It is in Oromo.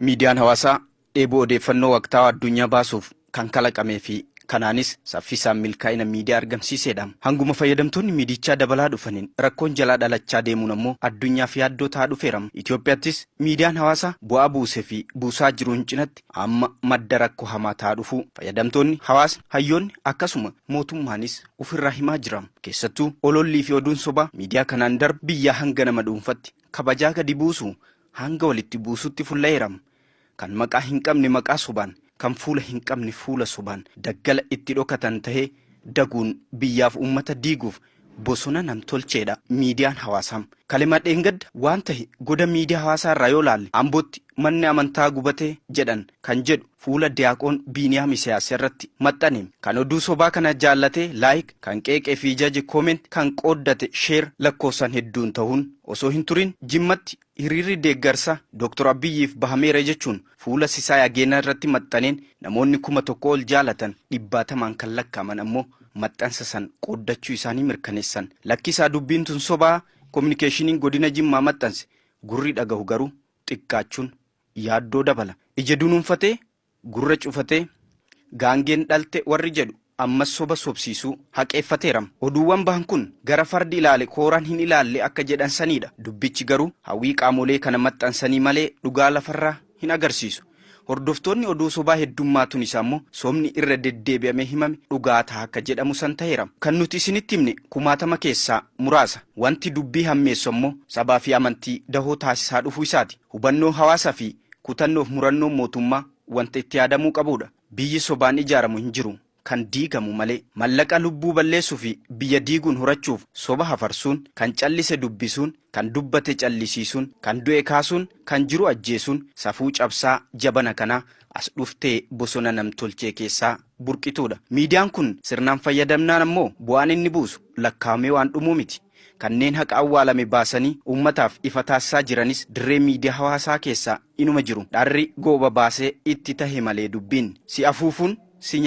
Miidiyaan hawaasaa dheebuu odeeffannoo waqtaawaa addunyaa baasuuf kan kalaqamee fi kanaanis saffisaan milkaa'ina miidiyaa argamsiisedha. Hanguma fayyadamtoonni miidichaa dabalaa dhufaniin rakkoon jalaa dhalachaa deemuun ammoo addunyaaf yaaddoo ta'aa dhufeera. Itoophiyaattis miidiyaan hawaasaa bu'aa buusee fi buusaa jiruun cinatti amma madda rakkoo hamaa ta'aa dhufu fayyadamtoonni hawaasni hayyoonni akkasuma mootummaanis ofirraa himaa jira. Keessattuu olollii fi oduun sobaa miidiyaa kanaan darbu biyyaa hanga nama dhuunfatti kabajaa gadi buusu hanga walitti buusutti fulla'eera. Kan maqaa hin qabne maqaa sobaan, kan fuula hin qabne fuula sobaan daggala itti dhokatan tahee daguun biyyaaf uummata diiguuf bosona namtolcheedha miidiyaan hawaasaa. Kalima dheengadda waan tahe goda miidiyaa hawaasaa irraa yoo laalle Ambootti manni amantaa gubatee jedhan kan jedhu fuula Diyaaqoon Biiniyaam Isiyaas irratti maxxane. Kan oduu sobaa kana jaallatee laayik, kan qeeqee fi jaje kooment, kan qooddate sheer lakkoofsan hedduun ta'uun osoo hin turin Jimmatti hiriirri deeggarsa Dr. Abiyyiif bahameera jechuun fuula Sisaay Ageenaa irratti maxxaneen namoonni 1,000 ol jaalatan 100 kan lakkaa'aman ammoo maxxansa san qooddachuu isaanii mirkaneessan. Lakkisaa dubbiin tun sobaa kominikeeshiniin godina Jimmaa maxxanse gurri dhagahu garuu xiqqaachuun yaaddoo dabala. Ija dunuunfatee gurra cufatee gaangeen dhalte warri jedhu ammas soba sobsiisuu haqeeffateera. Oduuwwan bahan kun gara fardi ilaale kooraan hin ilaalle akka jedhan sanidha. Dubbichi garuu hawwii qaamolee kana maxxansanii malee dhugaa lafarraa hin agarsiisu. Hordoftoonni oduu sobaa heddummaatuun isaa immoo soomni irra deddeebi'amee himame dhugaa ta'a akka jedhamu san ta'eera. Kan nuti isinitti himne 1000 keessaa muraasa. Wanti dubbii hammeessu ammoo sabaa fi amantii dahoo taasisaa dhufuu isaati. Hubannoo hawaasaa fi kutannoof murannoo mootummaa wanta itti yaadamuu qabudha. Biyyi sobaan ijaaramu hin jiru. Kan diigamu malee mallaqa lubbuu balleessuu fi biyya diiguun horachuuf soba hafarsuun, kan callise dubbisuun, kan dubbate callisiisuun, kan du'e kaasuun, kan jiru ajjeesuun safuu cabsaa jabana kanaa as dhuftee bosona namtolchee keessaa burqituudha. Miidiyaan kun sirnaan fayyadamnaan ammoo bu'aan inni buusu lakkaa'amee waan dhumuu miti. Kanneen haqa awwaalame baasanii uummataaf ifa taasisaa jiranis dirree miidiyaa hawaasaa keessaa inuma jiru. Dharri gooba baasee itti tahe malee dubbiin si afuufuun si